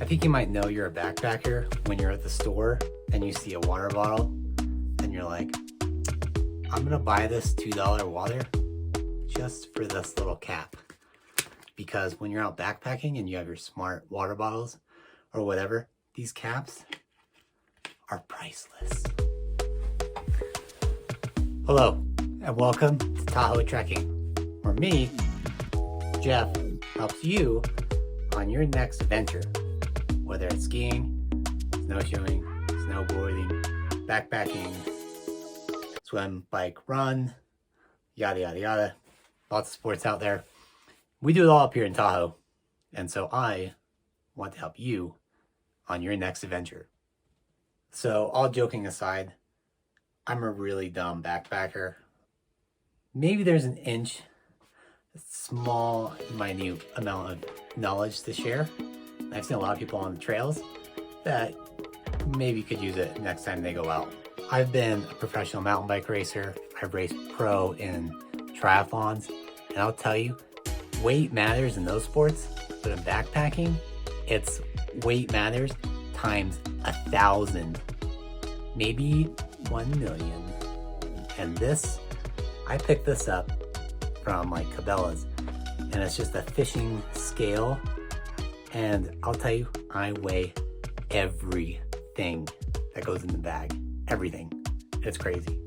I think you might know you're a backpacker when you're at the store and you see a water bottle and you're like, I'm gonna buy this $2 water just for this little cap. Because when you're out backpacking and you have your smart water bottles or whatever, these caps are priceless. Hello, and welcome to TAHOE Trekking, where me, Jeff, helps you on your next venture. Whether it's skiing, snowshoeing, snowboarding, backpacking, swim, bike, run, yada, yada, yada. Lots of sports out there. We do it all up here in Tahoe. And so I want to help you on your next adventure. So all joking aside, I'm a really dumb backpacker. Maybe there's an inch, a small, minute amount of knowledge to share. I've seen a lot of people on the trails that maybe could use it next time they go out. I've been a professional mountain bike racer. I've raced pro in triathlons. And I'll tell you, weight matters in those sports, but in backpacking, it's weight matters times 1,000, maybe 1,000,000. And this, I picked this up from like Cabela's, and it's just a fishing scale. And I'll tell you, I weigh everything that goes in the bag. Everything. It's crazy.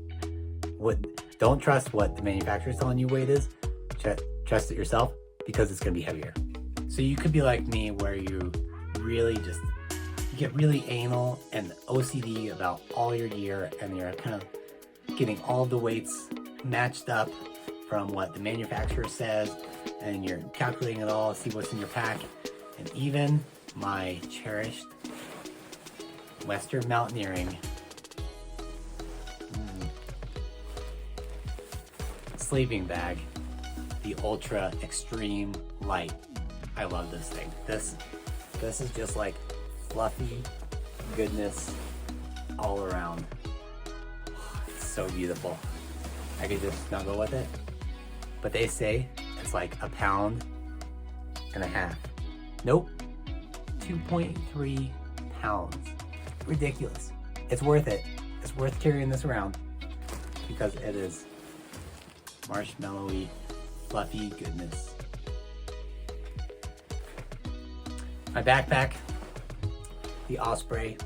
Don't trust what the manufacturer's telling you weight is. Trust it yourself, because it's going to be heavier. So you could be like me, where you really you get really anal and OCD about all your gear, and you're kind of getting all the weights matched up from what the manufacturer says, and you're calculating it all, see what's in your pack. And even my cherished Western Mountaineering sleeping bag, the Ultra Extreme Light. I love this thing. This is just like fluffy goodness all around. It's so beautiful. I could just snuggle with it. But they say it's like 1.5 pounds. Nope, 2.3 pounds. Ridiculous. It's worth it. It's worth carrying this around because it is marshmallowy, fluffy goodness. My backpack, the Osprey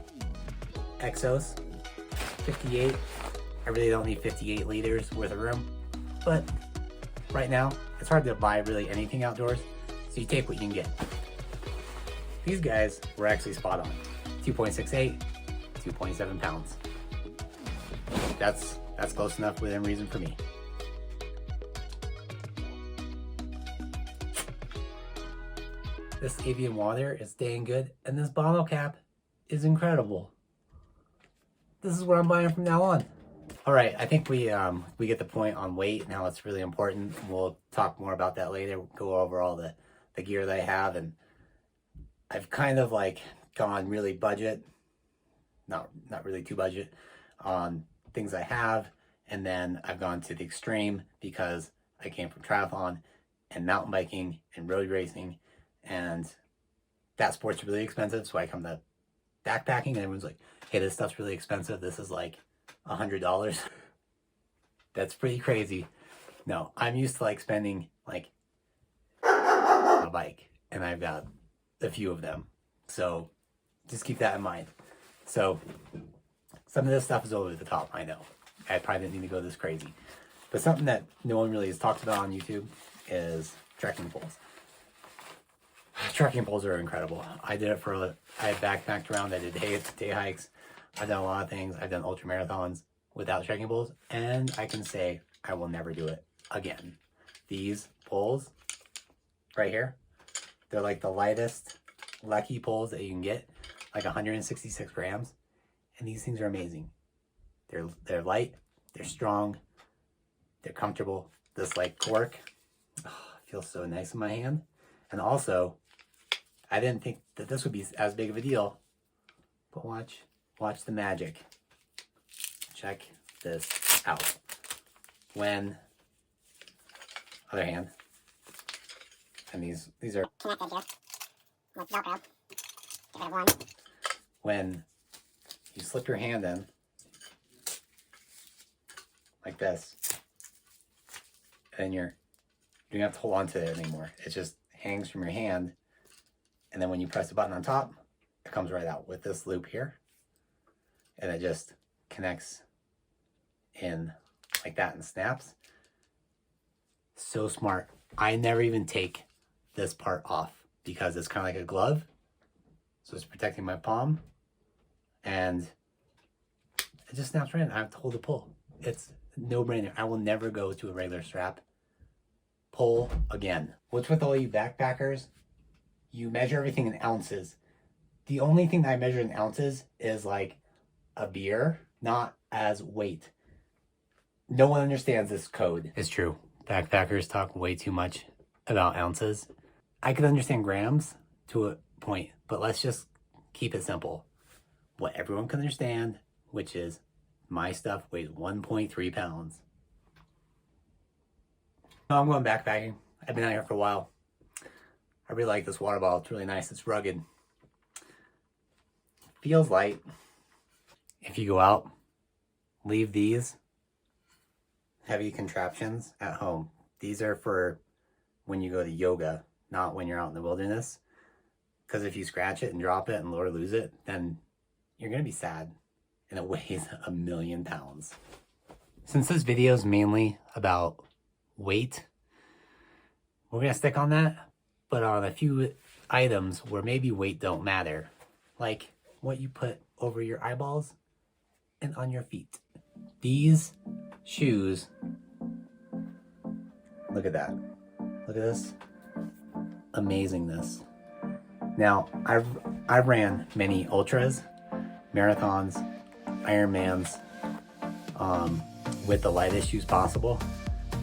Exos 58. I really don't need 58 liters worth of room, but right now it's hard to buy really anything outdoors, so you take what you can get. These guys were actually spot on. 2.68, 2.7 pounds. That's close enough within reason for me. This avian water is staying good, and this bottle cap is incredible. This is what I'm buying from now on. All right, I think we get the point on weight and how it's really important. We'll talk more about that later. We'll go over all the gear that I have, and I've kind of like gone really budget, not really too budget on things I have, and then I've gone to the extreme because I came from triathlon and mountain biking and road racing, and that sport's really expensive. So I come to backpacking and everyone's like, hey, this stuff's really expensive. This is like $100. That's pretty crazy. No, I'm used to like spending like a bike, and I've got a few of them. So just keep that in mind. So some of this stuff is over the top, I know. I probably didn't need to go this crazy. But something that no one really has talked about on YouTube is trekking poles. Trekking poles are incredible. I backpacked around, I did day hikes. I've done a lot of things. I've done ultra marathons without trekking poles, and I can say I will never do it again. These poles right here, they're like the lightest Leki poles that you can get, like 166 grams. And these things are amazing. They're light, they're strong, they're comfortable. This like cork, feels so nice in my hand. And also, I didn't think that this would be as big of a deal, but watch the magic. Check this out. Other hand, and these are connected here with Velcro. when you slip your hand in like this, and you don't have to hold on to it anymore. It just hangs from your hand, and then when you press the button on top, it comes right out with this loop here, and it just connects in like that and snaps. So smart. I never even take this part off because it's kind of like a glove, so it's protecting my palm, and it just snaps right in. I have to hold the pull. It's no brainer. I will never go to a regular strap. Pull again. What's with all you backpackers? You measure everything in ounces. The only thing that I measure in ounces is like a beer, not as weight. No one understands this code. It's true. Backpackers talk way too much about ounces. I could understand grams to a point, but let's just keep it simple. What everyone can understand, which is my stuff weighs 1.3 pounds. I'm going backpacking. I've been out here for a while. I really like this water bottle. It's really nice. It's rugged. Feels light. If you go out, leave these heavy contraptions at home. These are for when you go to yoga, not when you're out in the wilderness. Because if you scratch it and drop it and Lord lose it, then you're going to be sad. And it weighs 1,000,000 pounds. Since this video is mainly about weight, we're going to stick on that, but on a few items where maybe weight don't matter, like what you put over your eyeballs and on your feet. These shoes, look at that. Look at this amazingness. Now, I've ran many ultras, marathons, Ironmans, with the lightest shoes possible.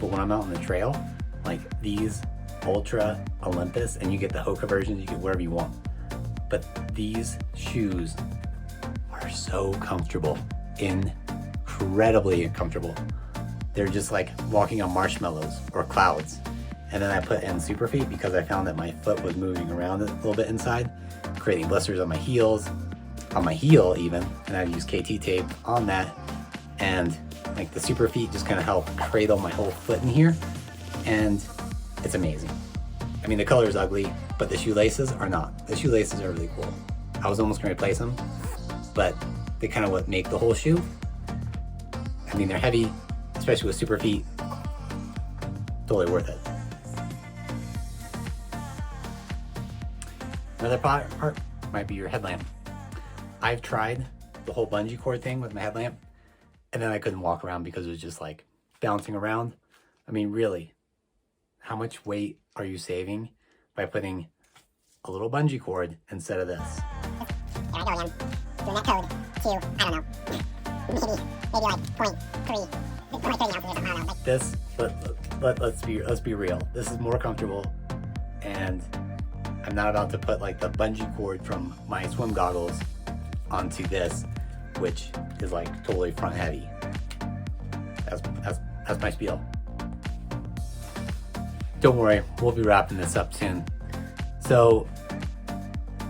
But when I'm out on the trail, like these Ultra Olympus, and you get the Hoka versions, you get whatever you want. But these shoes are so comfortable, incredibly comfortable. They're just like walking on marshmallows or clouds. And then I put in Super Feet because I found that my foot was moving around a little bit inside, creating blisters on my heels, on my heel even, and I use KT tape on that, and like the Super Feet just kind of help cradle my whole foot in here, and it's amazing. I mean, the color is ugly, but the shoelaces are not. The shoelaces are really cool. I was almost going to replace them, but they kind of what make the whole shoe. I mean, they're heavy, especially with Super Feet. Totally worth it. Another part might be your headlamp. I've tried the whole bungee cord thing with my headlamp, and then I couldn't walk around because it was just like bouncing around. I mean, really, how much weight are you saving by putting a little bungee cord instead of this? There I go again, doing that code to, I don't know, maybe like 0.3 ounces or something, I don't know. This, let's be real. This is more comfortable, and I'm not about to put like the bungee cord from my swim goggles onto this, which is like totally front heavy. That's my spiel. Don't worry, we'll be wrapping this up soon. So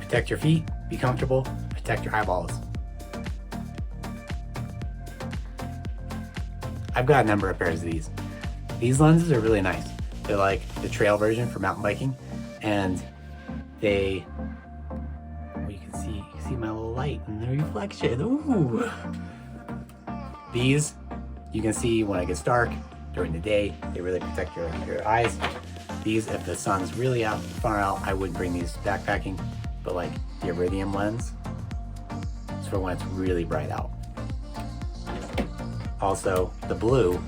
protect your feet, be comfortable, protect your eyeballs. I've got a number of pairs of these. These lenses are really nice. They're like the trail version for mountain biking, and they, well, you can see my little light and the reflection. Ooh. These you can see when it gets dark during the day. They really protect your eyes. These, if the sun's really far out, I wouldn't bring these backpacking, but like the iridium lens, it's for when it's really bright out. Also, the blue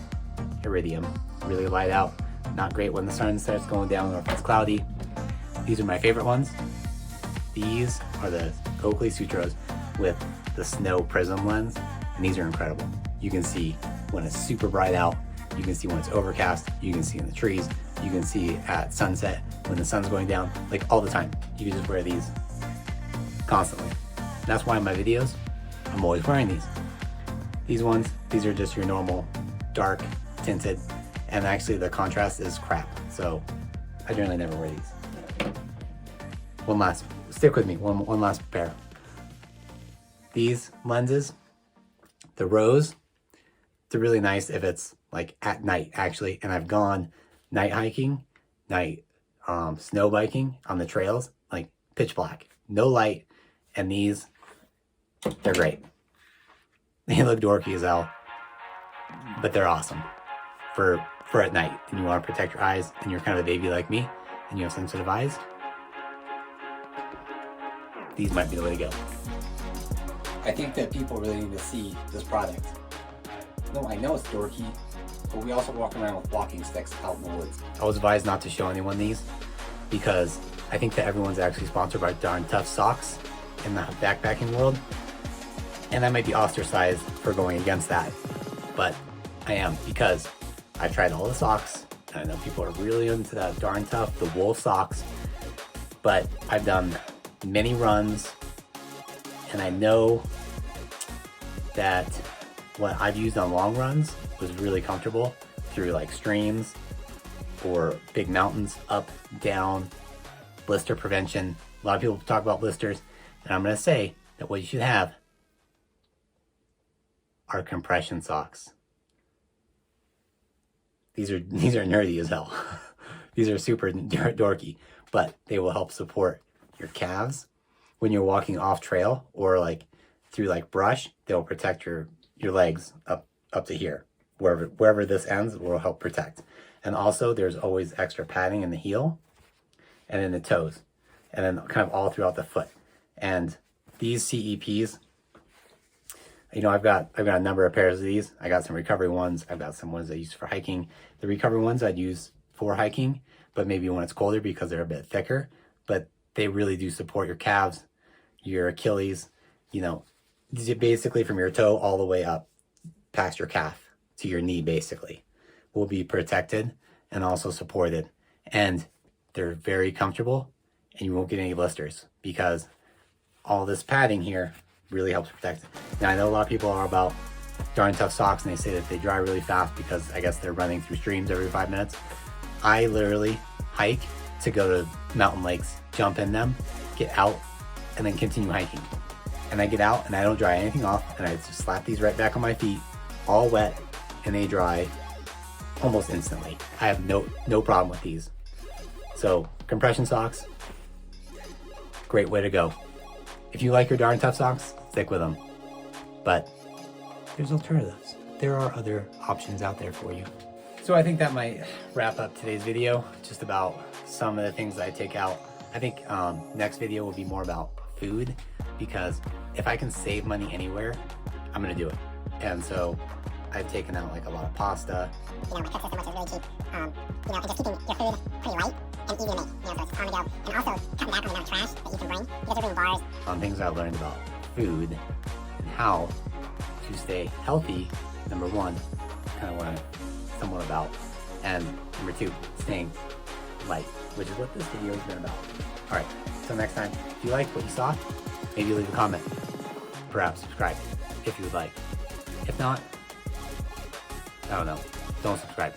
iridium, really light out, not great when the sun starts going down or if it's cloudy. These are my favorite ones. These are the Oakley Sutras with the snow prism lens, and these are incredible. You can see when it's super bright out, you can see when it's overcast, you can see in the trees, you can see at sunset when the sun's going down, like all the time. You can just wear these constantly. And that's why in my videos, I'm always wearing these. These ones, these are just your normal dark tinted, and actually the contrast is crap, so I generally never wear these. One last stick with me, one last pair. These lenses, the rose, they're really nice if it's like at night actually, and I've gone night hiking, night snow biking on the trails, like pitch black, no light, and these, they're great. They look dorky as hell, but they're awesome for at night, and you want to protect your eyes, and you're kind of a baby like me, and you have sensitive eyes. These might be the way to go. I think that people really need to see this product. No, I know it's dorky, but we also walk around with walking sticks out in the woods. I was advised not to show anyone these because I think that everyone's actually sponsored by Darn Tough Socks in the backpacking world. And I might be ostracized for going against that, but I am, because I've tried all the socks, and I know people are really into that Darn Tough, the wool socks, but I've done many runs, and I know that what I've used on long runs was really comfortable through like streams or big mountains, up, down, blister prevention. A lot of people talk about blisters, and I'm going to say that what you should have are compression socks. These are nerdy as hell. These are super dorky, but they will help support your calves when you're walking off trail or like through like brush. They'll protect your legs up to here, wherever this ends will help protect. And also there's always extra padding in the heel and in the toes, and then kind of all throughout the foot. And these CEPs, you know, I've got a number of pairs of these. I got some recovery ones. I've got some ones I use for hiking. The recovery ones I'd use for hiking, but maybe when it's colder because they're a bit thicker. But they really do support your calves, your Achilles, you know, basically from your toe all the way up past your calf to your knee basically will be protected and also supported. And they're very comfortable, and you won't get any blisters because all this padding here really helps protect it. Now I know a lot of people are about Darn Tough socks, and they say that they dry really fast because I guess they're running through streams every 5 minutes. I literally hike to go to mountain lakes, jump in them, get out, and then continue hiking. And I get out and I don't dry anything off, and I just slap these right back on my feet, all wet, and they dry almost instantly. I have no problem with these. So compression socks, great way to go. If you like your Darn Tough socks, stick with them. But there's alternatives. There are other options out there for you. So I think that might wrap up today's video, just about some of the things that I take out. I think next video will be more about food, because if I can save money anywhere, I'm gonna do it. And so I've taken out like a lot of pasta. You know, my cook system, which is really cheap. You know, and just keeping your food pretty light and easy to make. You know, so it's on the go. And also cutting back on the amount of trash that you can bring, because you're bringing bars. On things I've learned about food and how to stay healthy, number one, kind of what I'm somewhat about. And number two, staying light, which is what this video has been about. All right, so next time, if you liked what you saw, maybe leave a comment. Perhaps subscribe if you would like. If not, I don't know, don't subscribe.